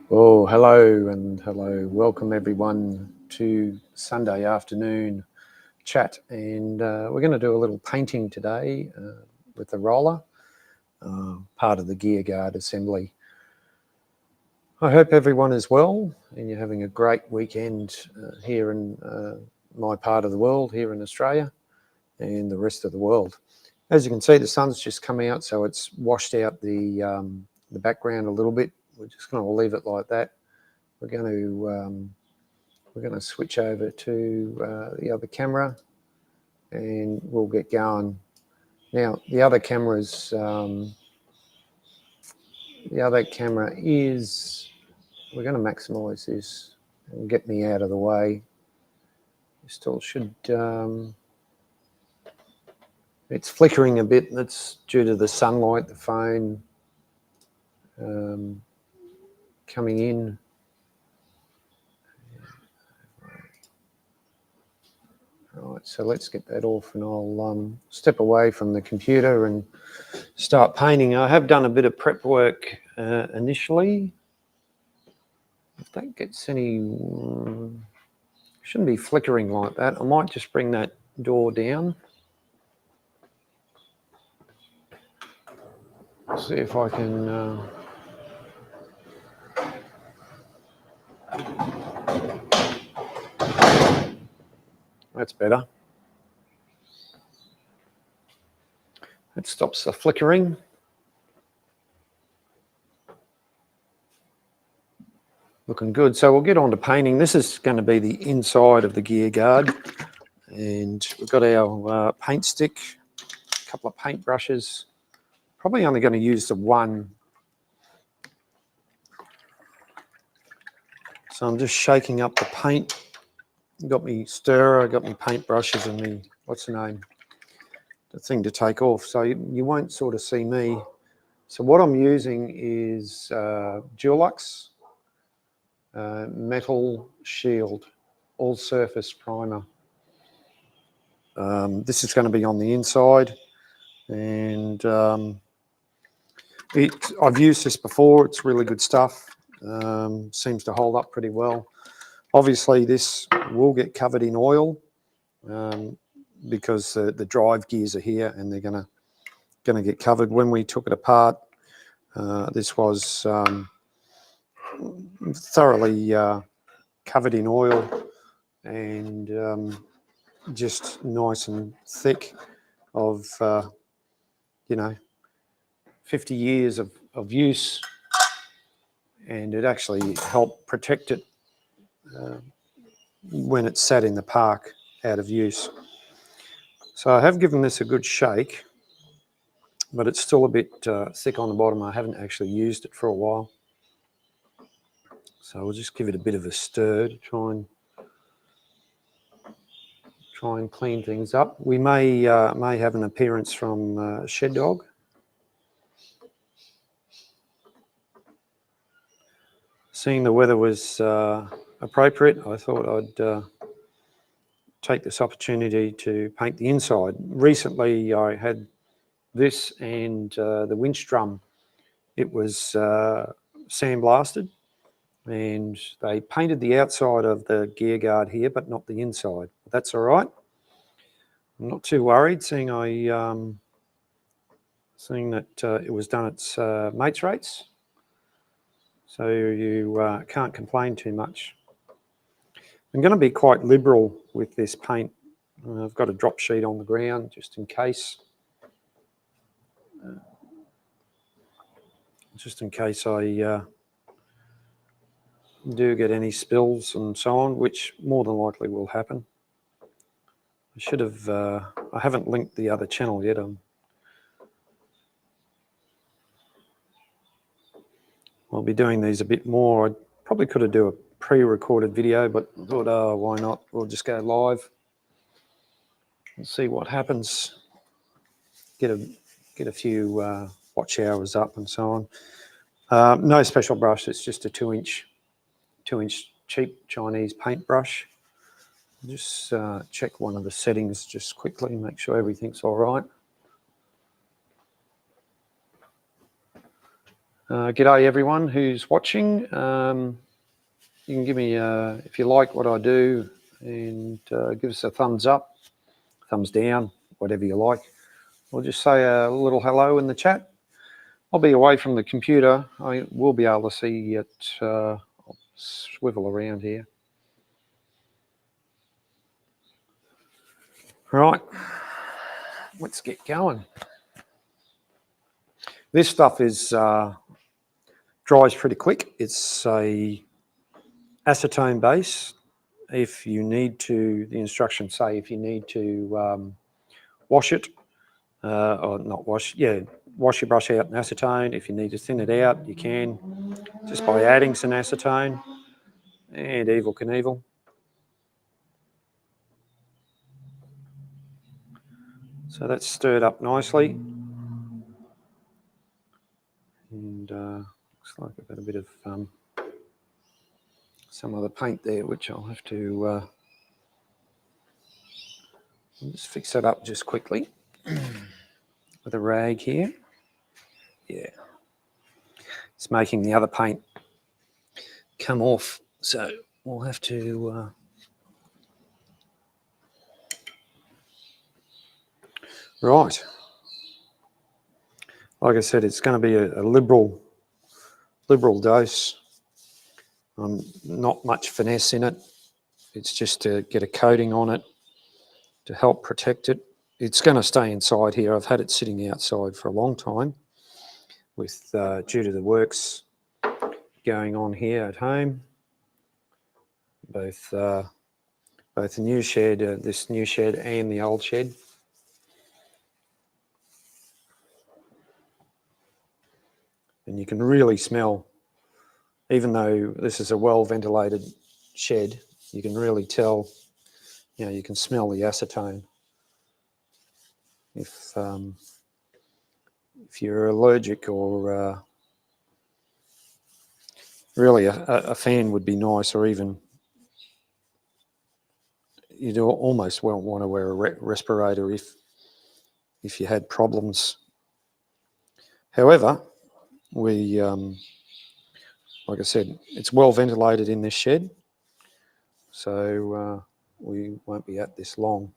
Oh, hello and hello. Welcome everyone to Sunday afternoon chat, and we're going to do a little painting today with the roller, part of the Gear Guard assembly. I hope everyone is well and you're having a great weekend here in my part of the world, here in Australia and the rest of the world. As you can see, the sun's just come out, so it's washed out the background a little bit. We're just going to leave it like that. We're going to switch over to the other camera, and we'll get going. Now, the other camera is we're going to maximize this and get me out of the way. It still should. It's flickering a bit. That's due to the sunlight, the phone coming in. Right, so let's get that off, and I'll step away from the computer and start painting. I have done a bit of prep work initially. If that gets any, shouldn't be flickering like that. I might just bring that door down. See if I can. That's better. That stops the flickering. Looking good. So we'll get on to painting. This is going to be the inside of the Gear Guard, and we've got our paint stick, a couple of paint brushes. Probably only going to use the one. So I'm just shaking up the paint. Got me stirrer, got me paint brushes and me, what's the name? The thing to take off. So you won't sort of see me. So what I'm using is Dulux Metal Shield All Surface Primer. This is going to be on the inside, and I've used this before. It's really good stuff. Seems to hold up pretty well. Obviously, this will get covered in oil because the drive gears are here, and they're going to get covered. When we took it apart, this was thoroughly covered in oil and just nice and thick of 50 years of use, and it actually helped protect it when it's sat in the park out of use. So I have given this a good shake, but it's still a bit thick on the bottom. I haven't actually used it for a while. So we'll just give it a bit of a stir to try and clean things up. We may have an appearance from Shed Dog. Seeing the weather was appropriate, I thought I'd take this opportunity to paint the inside. Recently I had this and the winch drum. It was sandblasted, and they painted the outside of the gear guard here but not the inside. That's all right. I'm not too worried, seeing that it was done at mates rates, so you can't complain too much. I'm going to be quite liberal with this paint. I've got a drop sheet on the ground just in case. I do get any spills and so on, which more than likely will happen. I should have, I haven't linked the other channel yet. I'll be doing these a bit more. I probably could have do a pre-recorded video, but I thought, oh, why not? We'll just go live and see what happens. Get a few watch hours up and so on. No special brush. It's just a 2-inch cheap Chinese paintbrush. Just check one of the settings just quickly, make sure everything's all right. G'day everyone who's watching. You can give me, if you like what I do, and give us a thumbs up, thumbs down, whatever you like. Or just say a little hello in the chat. I'll be away from the computer. I will be able to see it. I'll swivel around here. Right, let's get going. This stuff is dries pretty quick. It's a acetone base. If you need to, the instructions say if you need to wash it, or not wash, yeah, wash your brush out in acetone. If you need to thin it out, you can, just by adding some acetone, and Evel Knievel. So that's stirred up nicely. And looks like I've got a bit of some of the paint there, which I'll have to just fix that up just quickly with a rag here. Yeah, it's making the other paint come off, so we'll have to right. Like I said, it's going to be a liberal dose. Not much finesse in it. It's just to get a coating on it to help protect it. It's going to stay inside here. I've had it sitting outside for a long time with due to the works going on here at home. Both the new shed, this new shed, and the old shed. And you can really smell, even though this is a well-ventilated shed, you can really tell, you know, you can smell the acetone. If you're allergic, or really a fan would be nice, or even you'd almost won't want to wear a respirator if you had problems. However, we, like I said, it's well ventilated in this shed, so we won't be at this long.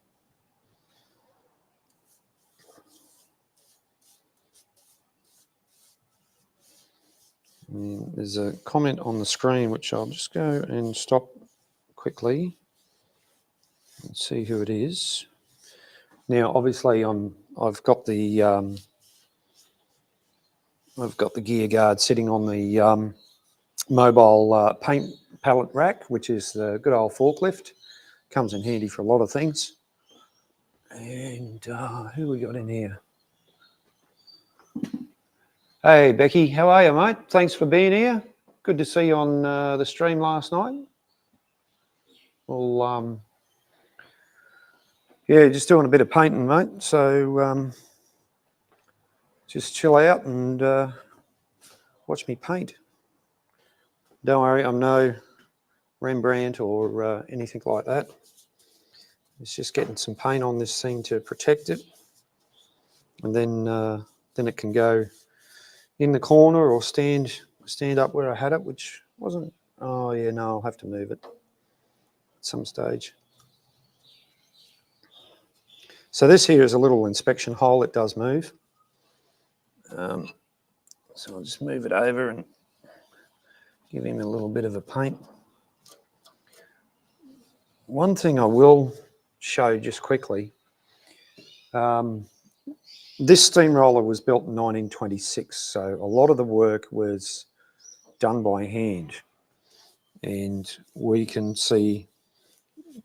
And there's a comment on the screen which I'll just go and stop quickly and see who it is. Now, obviously, I've got the gear guard sitting on the mobile paint pallet rack, which is the good old forklift. Comes in handy for a lot of things. And who we got in here? Hey, Becky, how are you, mate? Thanks for being here. good to see you on the stream last night. Well, yeah, just doing a bit of painting, mate. So just chill out and watch me paint. Don't worry, I'm no Rembrandt or anything like that. It's just getting some paint on this thing to protect it, and then it can go in the corner or stand up where I had it, which wasn't. Oh yeah, no, I'll have to move it at some stage. So this here is a little inspection hole. It does move. So I'll just move it over and give him a little bit of a paint. One thing I will show just quickly, this steamroller was built in 1926, so a lot of the work was done by hand, and we can see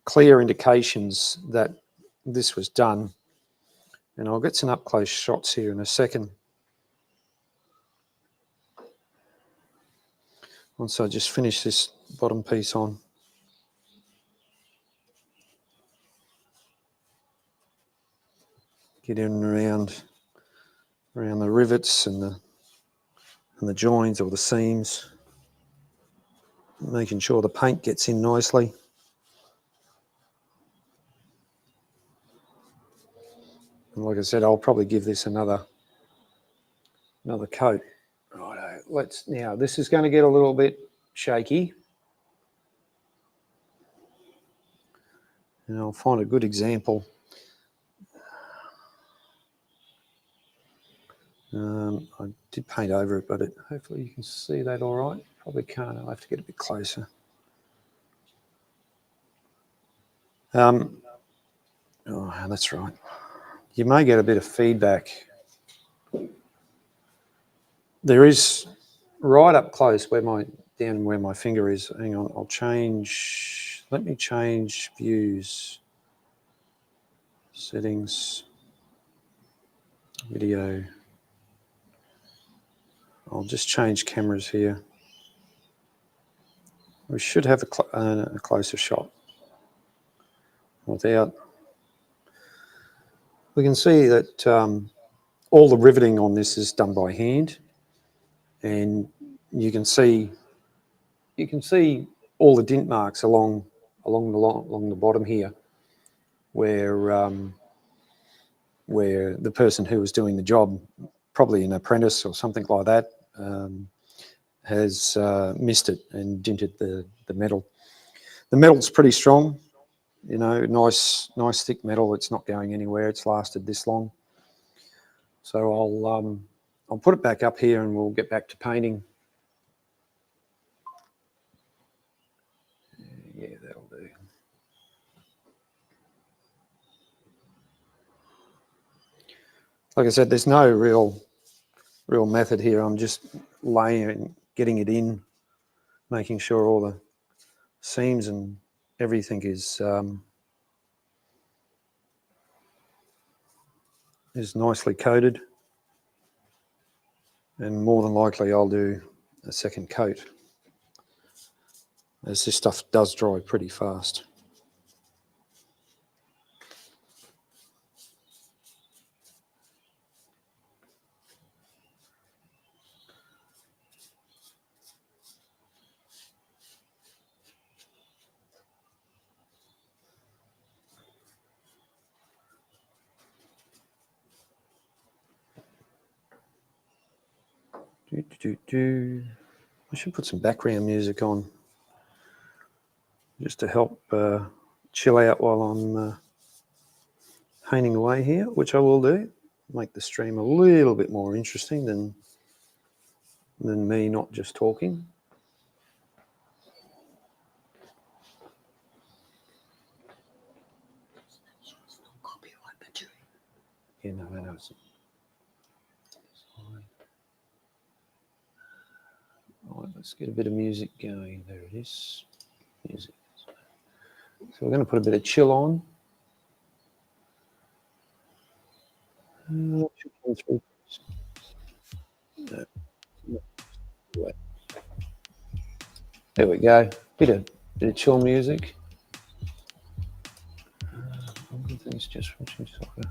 clear indications that this was done. And I'll get some up close shots here in a second. Once I just finish this bottom piece on. Get in and around the rivets and the joins or the seams, making sure the paint gets in nicely. And like I said, I'll probably give this another coat. Righto, now this is going to get a little bit shaky. And I'll find a good example. I did paint over it, but hopefully you can see that all right. Probably can't. I'll have to get a bit closer. Oh, that's right. You may get a bit of feedback. There is right up close down where my finger is. Hang on, let me change views, settings, video. I'll just change cameras here. We should have a closer shot. We can see that all the riveting on this is done by hand, and you can see all the dint marks along the bottom here, where the person who was doing the job, probably an apprentice or something like that, has missed it and dinted the metal. The metal's pretty strong, you know, nice thick metal. It's not going anywhere. It's lasted this long. So I'll put it back up here and we'll get back to painting. Yeah, that'll do. Like I said, there's no real method here. I'm just getting it in, making sure all the seams and everything is nicely coated. And more than likely I'll do a second coat, as this stuff does dry pretty fast. I should put some background music on just to help chill out while I'm painting away here, which I will do. Make the stream a little bit more interesting than me not just talking. Yeah, no, I know it's fine. All right, let's get a bit of music going. There it is. Music. So we're going to put a bit of chill on. There we go. Bit of chill music. It's just watching soccer.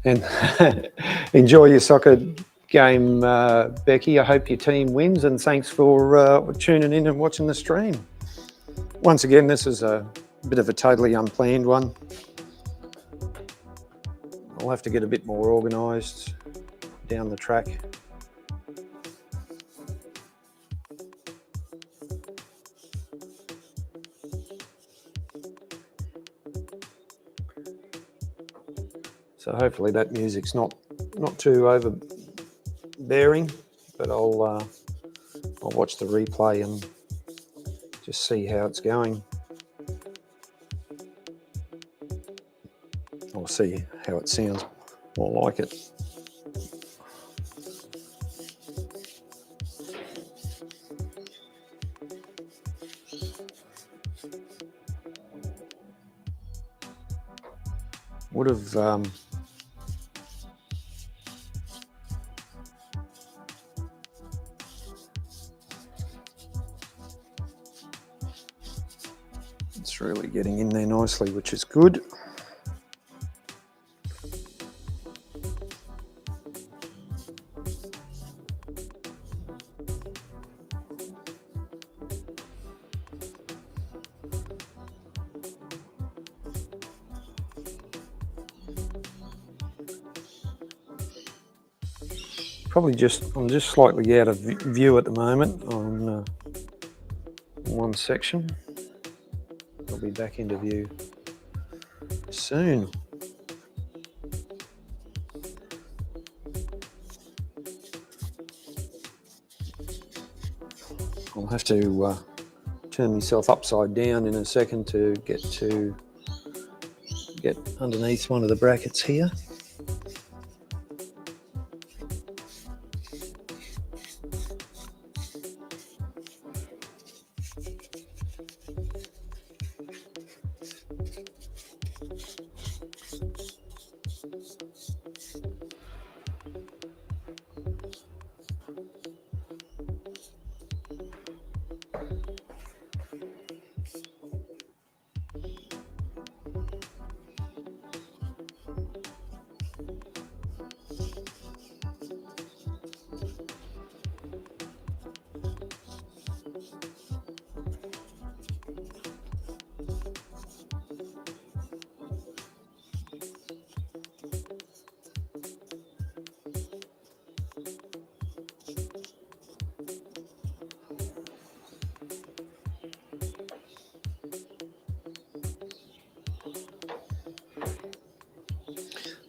And enjoy your soccer game, Becky. I hope your team wins, and thanks for tuning in and watching the stream. Once again, this is a bit of a totally unplanned one. I'll have to get a bit more organised down the track. So hopefully that music's not too overbearing, but I'll watch the replay and just see how it's going. I'll see how it sounds more like it. Would have it's really getting in there nicely, which is good. I'm just slightly out of view at the moment on one section. I'll be back into view soon. I'll have to turn myself upside down in a second to get underneath one of the brackets here.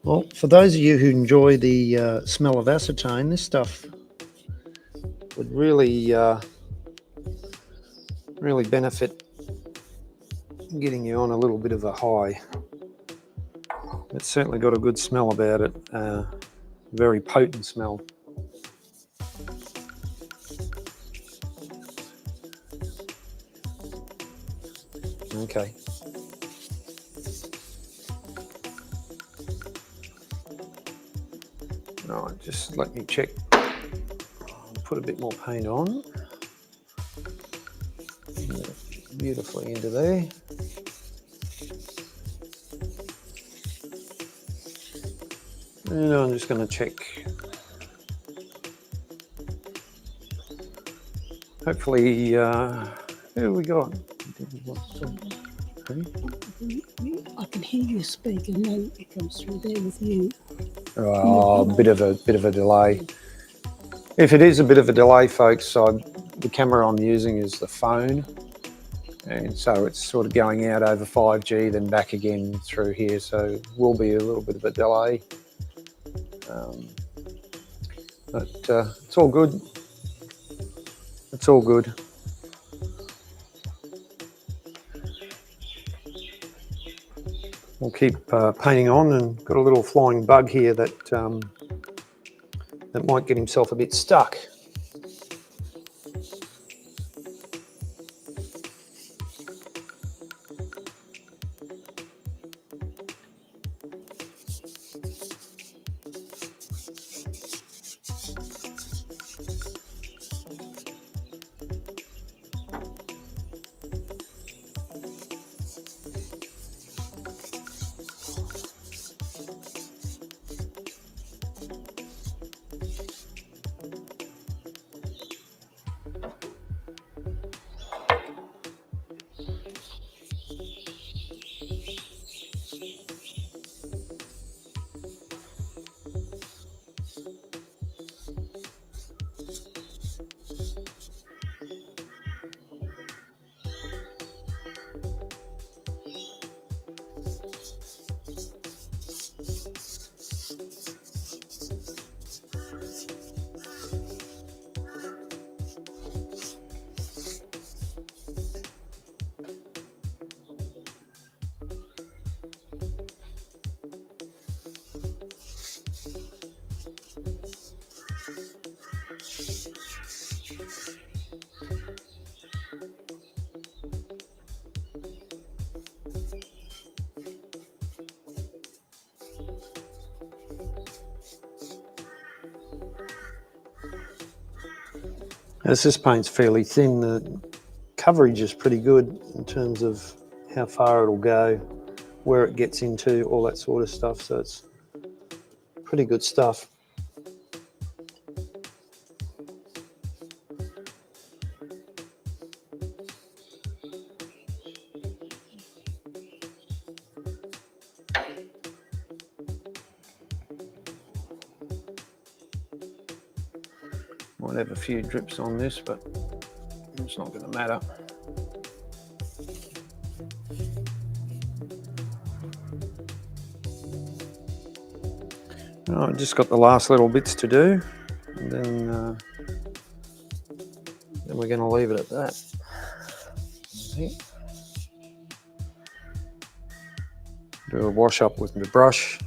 Well, for those of you who enjoy the smell of acetone, this stuff would really benefit getting you on a little bit of a high. It's certainly got a good smell about it, very potent smell. Okay. Right, just let me check. Put a bit more paint on. Beautifully into there. And I'm just going to check. Hopefully, who have we got? I can hear you speak, and then it comes through there with you. Oh, a bit of a delay. If it is a bit of a delay, folks, the camera I'm using is the phone, and so it's sort of going out over 5G, then back again through here. So will be a little bit of a delay, but it's all good. It's all good. We'll keep painting on, and got a little flying bug here that might get himself a bit stuck. As this paint's fairly thin, the coverage is pretty good in terms of how far it'll go, where it gets into, all that sort of stuff. So it's pretty good stuff. Might have a few drips on this, but it's not going to matter. Oh, I've just got the last little bits to do, and then we're going to leave it at that. Do a wash up with the brush.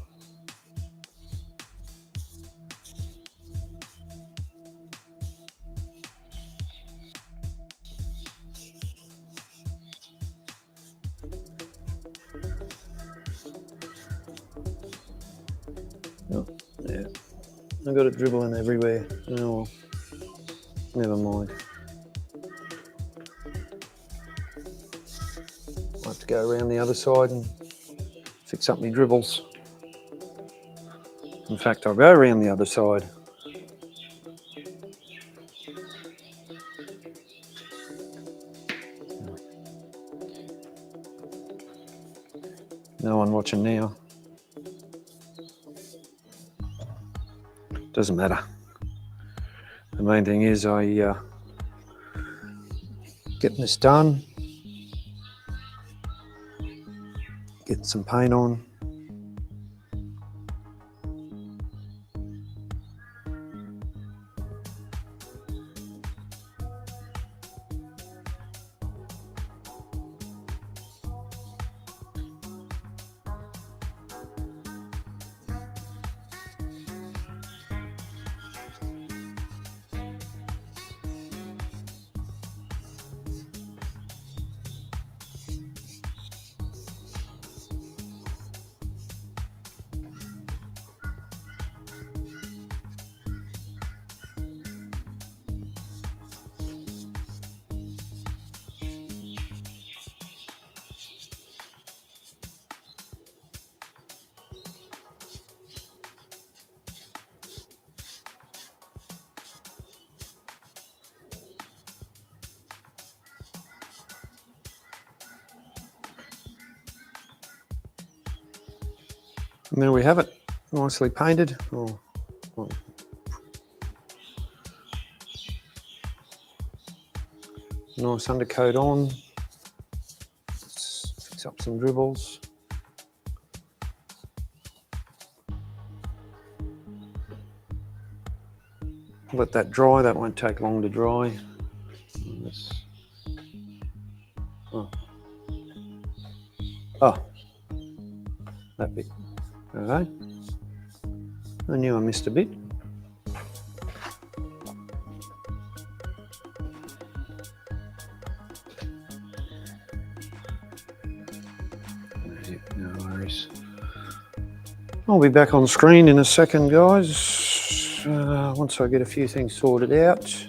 Oh, yeah, I got it dribbling everywhere. Oh well, never mind. I have to go around the other side and fix up my dribbles. In fact, I'll go around the other side. No one watching now. Doesn't matter. The main thing is getting this done, getting some paint on. And there we have it, nicely painted. Nice undercoat on. Let's fix up some dribbles. Let that dry, that won't take long to dry. Oh, that bit. Okay. I knew I missed a bit. No worries. I'll be back on screen in a second, guys. Once I get a few things sorted out.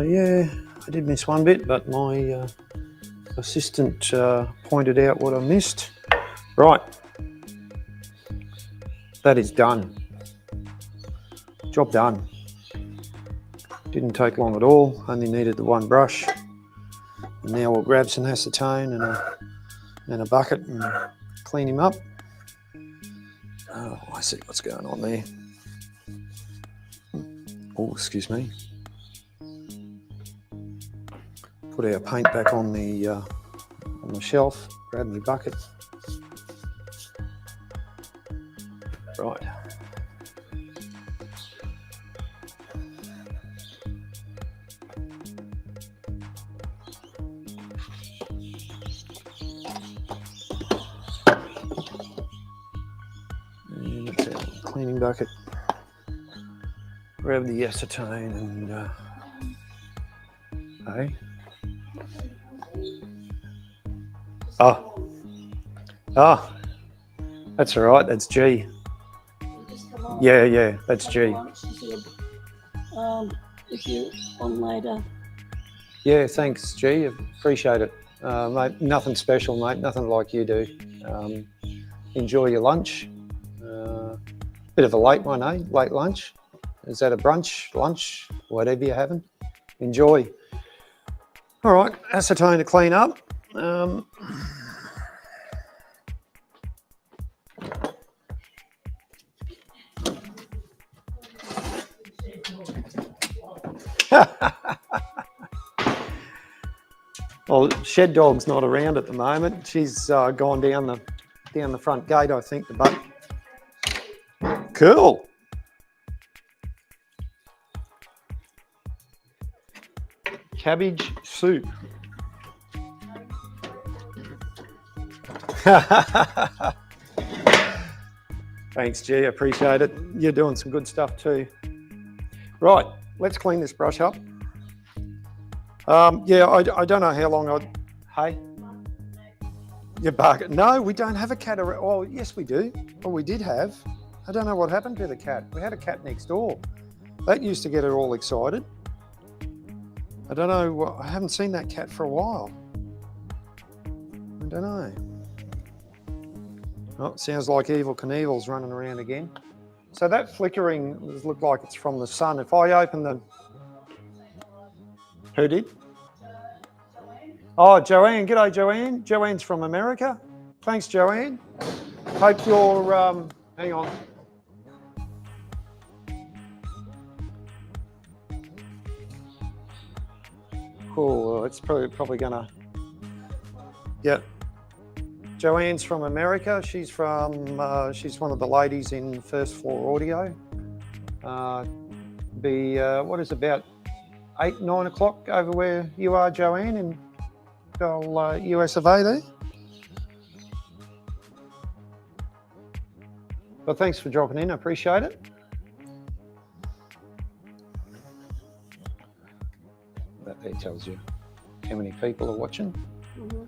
Yeah, I did miss one bit, but my assistant pointed out what I missed. Right, that is done. Job done. Didn't take long at all, only needed the one brush. And now we'll grab some acetone and a bucket and clean him up. Oh, I see what's going on there. Oh, excuse me. Put our paint back on the shelf, grab my bucket. Right. And that's our cleaning bucket. Grab the acetone and hey. Oh, that's all right. That's G. Yeah, that's G. if you're on later. Yeah, thanks, G. Appreciate it. Mate, nothing special, mate. Nothing like you do. Enjoy your lunch. Bit of a late one, eh? Late lunch. Is that a brunch, lunch, whatever you're having? Enjoy. All right, acetone to clean up. Well, Shed Dog's not around at the moment. She's gone down the front gate, I think. But cool. Cabbage soup. Thanks, G. Appreciate it. You're doing some good stuff too. Right, let's clean this brush up. Yeah, I don't know how long Hey? You bark. No, we don't have a cat around. Oh, yes, we do. Well, we did have. I don't know what happened to the cat. We had a cat next door. That used to get her all excited. I don't know. I haven't seen that cat for a while. I don't know. Oh, it sounds like Evel Knievel's running around again. So that flickering looks like it's from the sun. If I open the... Who did? Oh, Joanne. G'day, Joanne. Joanne's from America. Thanks, Joanne. Hope you're... hang on. Cool. It's probably going to... Yeah. Joanne's from America. She's one of the ladies in First Floor Audio. What is about 8, 9 o'clock over where you are, Joanne, in US of A there. Well, thanks for dropping in. I appreciate it. That there tells you how many people are watching. Mm-hmm.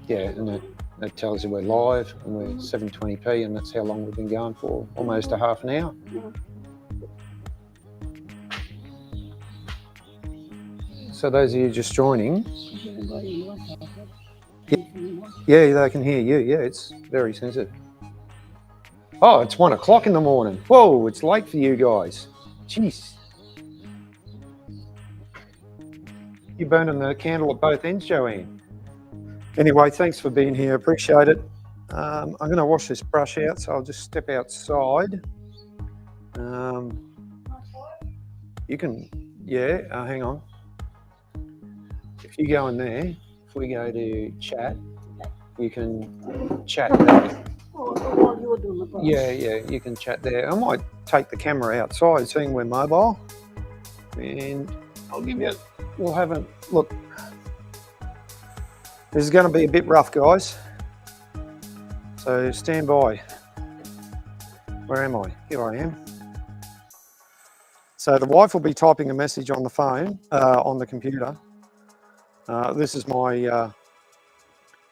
Yeah, and it tells you we're live and we're 720p, and that's how long we've been going for, almost a half an hour. So those of you just joining, yeah, they can hear you. Yeah, it's very sensitive. Oh, it's 1 o'clock in the morning. Whoa, it's late for you guys. Jeez. You're burning the candle at both ends, Joanne. Anyway, thanks for being here. Appreciate it. I'm going to wash this brush out, so I'll just step outside. You can, yeah, hang on. If you go in there, if we go to chat, you can chat there. While you're doing the brush. Yeah, you can chat there. I might take the camera outside, seeing we're mobile. And I'll give you, we'll have a look. This is going to be a bit rough, guys. So stand by. Where am I? Here I am. So the wife will be typing a message on the phone, on the computer. This is my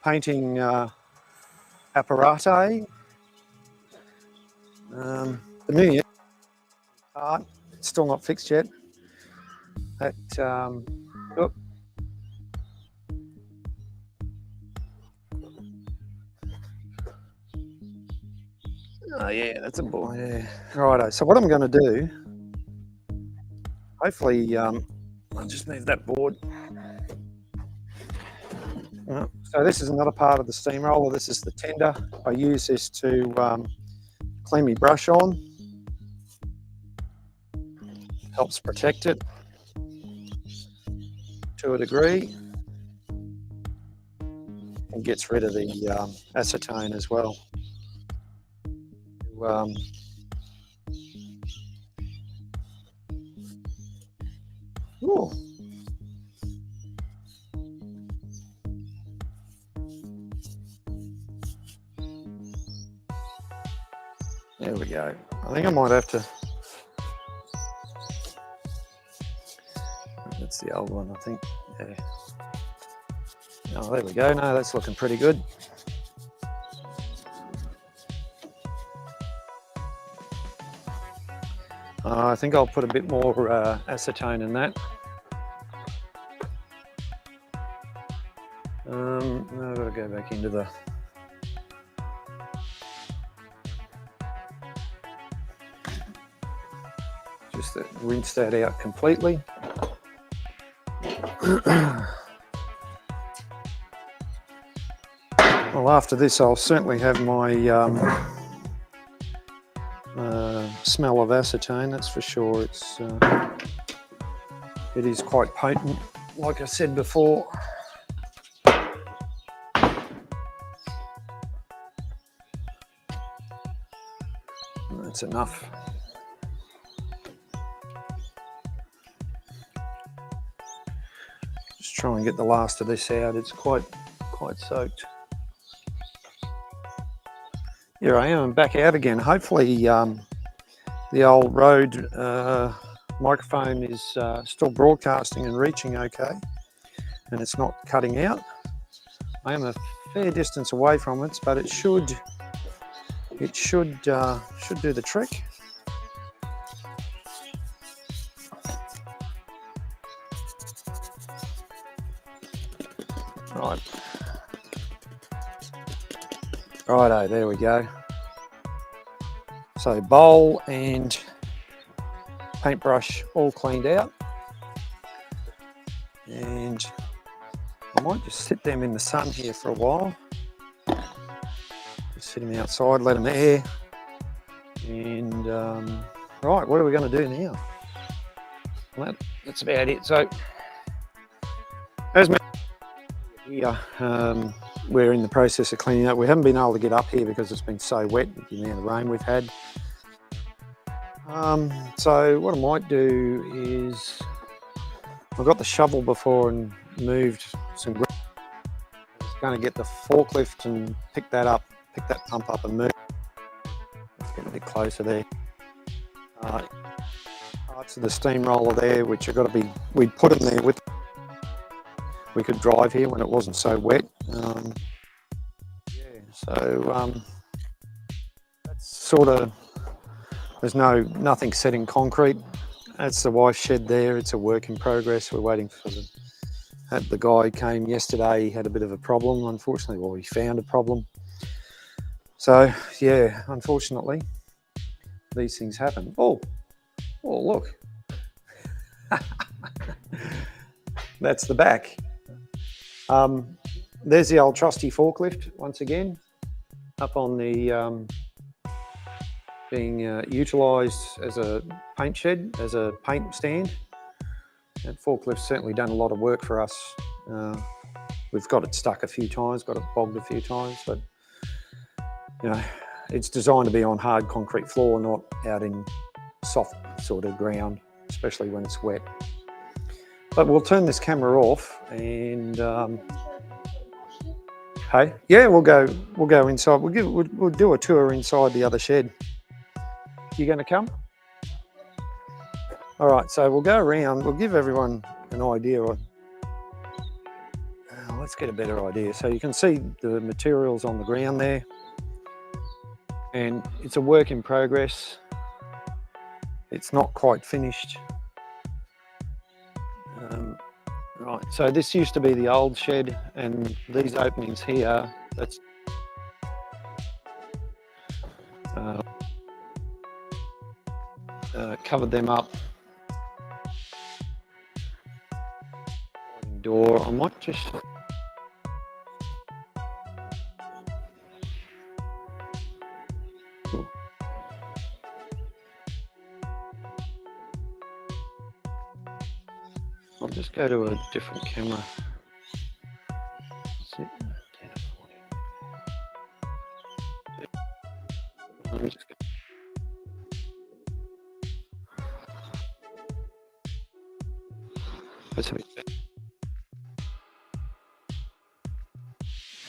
painting apparate. The new part, it's still not fixed yet. Oh. Oh yeah, that's a boy. Yeah. Righto. So what I'm going to do, hopefully, I'll just move that board. So this is another part of the steamroller. This is the tender. I use this to clean my brush on. Helps protect it to a degree, and gets rid of the acetone as well. Ooh. There we go. I think I might have to. That's the old one, I think. Yeah. Oh, there we go. No, that's looking pretty good. I think I'll put a bit more acetone in that. Now I've got to go back into the... Just rinse that out completely. Well, after this, I'll certainly have my smell of acetone, that's for sure. It is quite potent, like I said before. That's enough. Just try and get the last of this out. It's quite soaked. Here I am, back out again. Hopefully the old Rode microphone is still broadcasting and reaching okay, and it's not cutting out. I am a fair distance away from it, but it should do the trick. Right. Righto, there we go. So bowl and paintbrush all cleaned out. And I might just sit them in the sun here for a while. Just sit them outside, let them air. And right, what are we going to do now? Well, that's about it. So as mentioned here, we're in the process of cleaning up. We haven't been able to get up here because it's been so wet with the amount of rain we've had. So what I might do is, I've got the shovel before and moved some ground. I was going to get the forklift and pick that pump up and move. Let's get a bit closer there. Parts of the steamroller there, which have got to be, we'd put them there with, we could drive here when it wasn't so wet. That's sort of, there's nothing set in concrete. That's the wife shed there. It's a work in progress. We're waiting for the guy came yesterday. He had a bit of a problem, unfortunately. Well, he found a problem. So yeah, unfortunately, these things happen. Oh look. That's the back. There's the old trusty forklift once again, up on the being utilised as a paint shed, as a paint stand. That forklift's certainly done a lot of work for us. We've got it stuck a few times, got it bogged a few times, but you know, it's designed to be on hard concrete floor, not out in soft sort of ground, especially when it's wet. But we'll turn this camera off and hey, yeah, we'll go inside. We'll do a tour inside the other shed. You going to come? All right, so we'll go around. We'll give everyone an idea. Let's get a better idea. So you can see the materials on the ground there, and it's a work in progress. It's not quite finished. Right, so this used to be the old shed, and these openings here, that's covered them up. Door, I might just I'll just go to a different camera. Let's have it.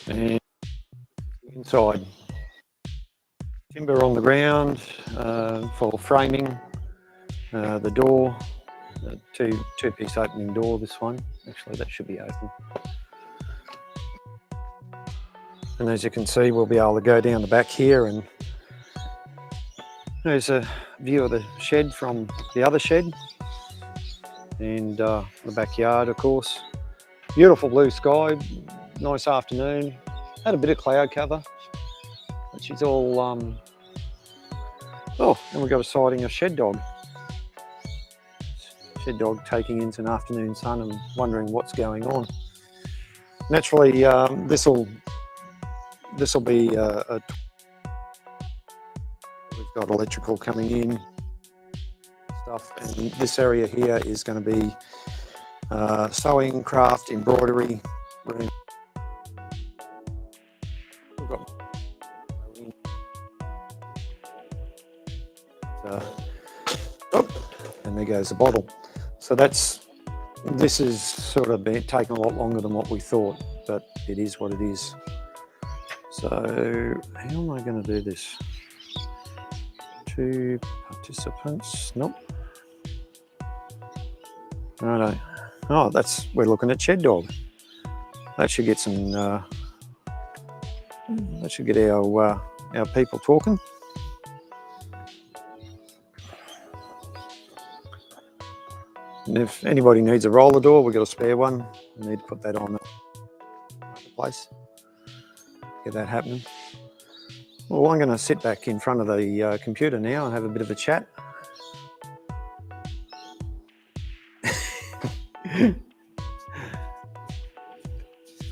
And inside, timber on the ground for framing, the door, the two-piece opening door, this one. Actually, that should be open. And as you can see, we'll be able to go down the back here There's a view of the shed from the other shed, and the backyard, of course. Beautiful blue sky, nice afternoon. Had a bit of cloud cover, which is all. Oh, and we've got a sighting of shed dog. Shed dog taking in some afternoon sun and wondering what's going on. Naturally, this will be we've got electrical coming in stuff, and this area here is going to be sewing, craft, embroidery room. We've got and there goes the bottle. So this is sort of been taking a lot longer than what we thought, but it is what it is. So how am I going to do this? 2 participants. Nope. Righto. Oh, we're looking at shed dog. That should get some. That should get our people talking. And if anybody needs a roller door, we've got a spare one. We need to put that on the place. Get that happening. Well, I'm going to sit back in front of the computer now and have a bit of a chat.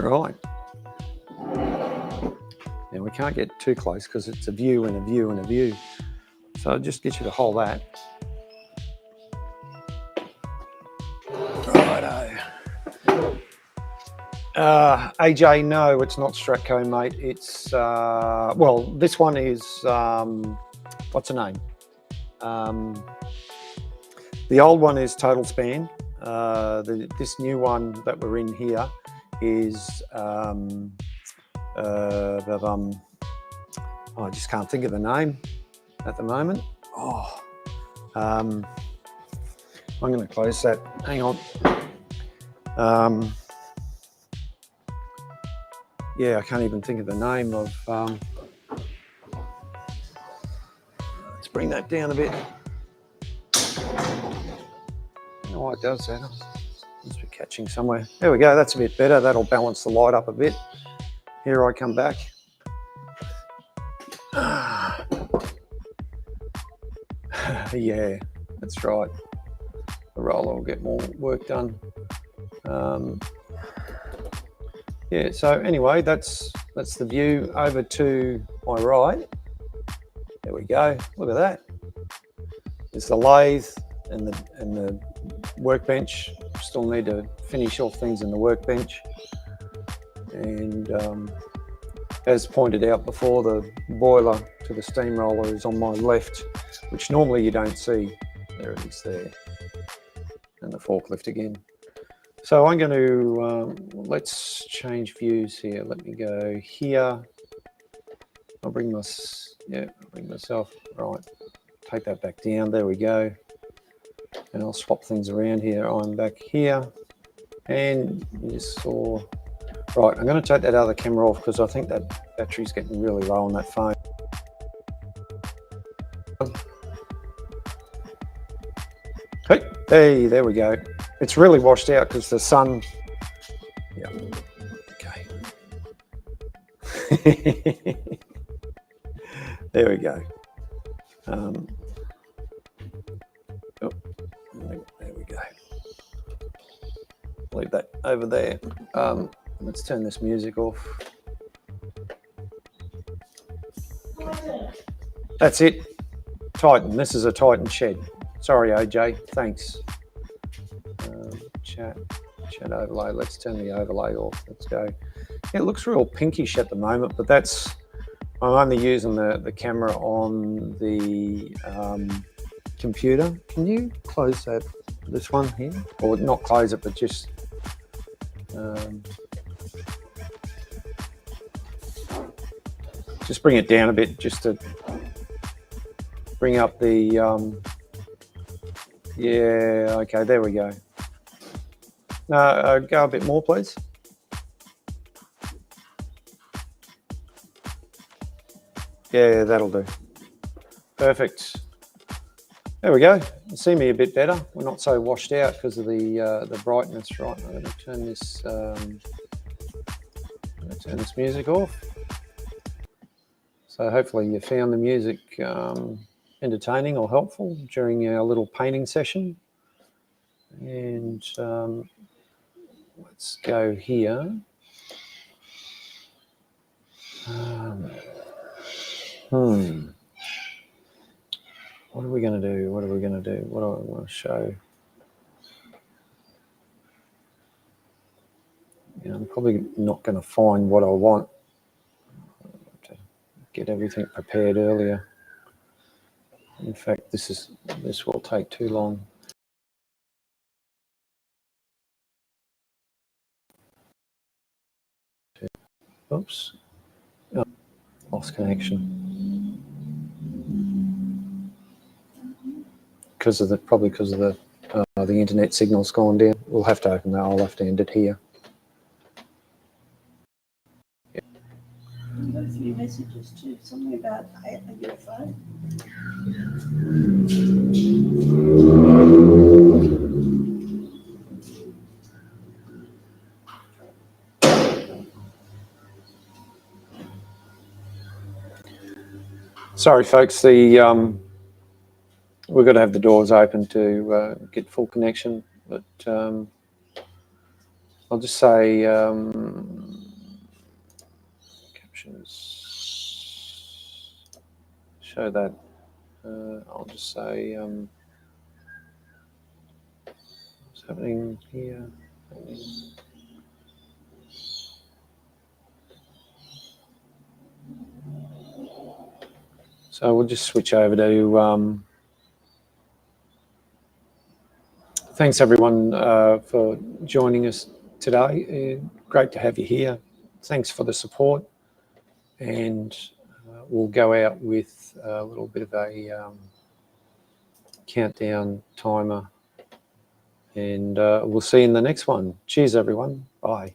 Right. Now we can't get too close because it's a view and a view and a view. So I'll just get you to hold that. AJ, no, it's not Stratco, mate. It's well, this one is what's the name? The old one is Total Span. This new one that we're in here is I just can't think of the name at the moment. Oh, I'm going to close that. Hang on. Yeah, I can't even think of the name of. Let's bring that down a bit. Oh, it does that. Must be catching somewhere. There we go. That's a bit better. That'll balance the light up a bit. Here I come back. Yeah, that's right. The roller will get more work done. Yeah, so anyway, that's the view over to my right. There we go. Look at that. There's the lathe and the workbench. Still need to finish off things in the workbench. And as pointed out before, the boiler to the steamroller is on my left, which normally you don't see. There it is there. And the forklift again. So I'm going to, let's change views here. Let me go here. I'll bring myself, right, take that back down. There we go. And I'll swap things around here. I'm back here. And you saw, right, I'm going to take that other camera off because I think that battery's getting really low on that phone. Hey, there we go. It's really washed out because the sun. Yeah. Okay. There we go. Oh, there we go. Leave that over there. Let's turn this music off. That's it. Titan. This is a Titan shed. Sorry, AJ. Thanks. Chat overlay. Let's turn the overlay off. Let's go. Yeah, it looks real pinkish at the moment, but I'm only using the camera on the computer. Can you close this one here? Or not close it, but just bring it down a bit, just to bring up the yeah, okay, there we go. Go a bit more, please. Yeah, that'll do. Perfect. There we go. You see me a bit better. We're not so washed out because of the brightness. Right, I'm going to turn this music off. So hopefully you found the music entertaining or helpful during our little painting session. And let's go here. What are we going to do? What are we going to do? What do I want to show? I'm probably not going to find what I want. To get everything prepared earlier. In fact, this will take too long. Oops, oh, lost connection. Probably because of the internet signal's gone down. We'll have to open that. I'll have to end it here. I got a few messages too. Something about a UFO. Sorry, folks. We've got to have the doors open to get full connection. But I'll just say captions. Show that. I'll just say what's happening here. So we'll just switch over to. Thanks everyone for joining us today. Great to have you here. Thanks for the support, and we'll go out with a little bit of a countdown timer, and we'll see you in the next one. Cheers everyone. Bye.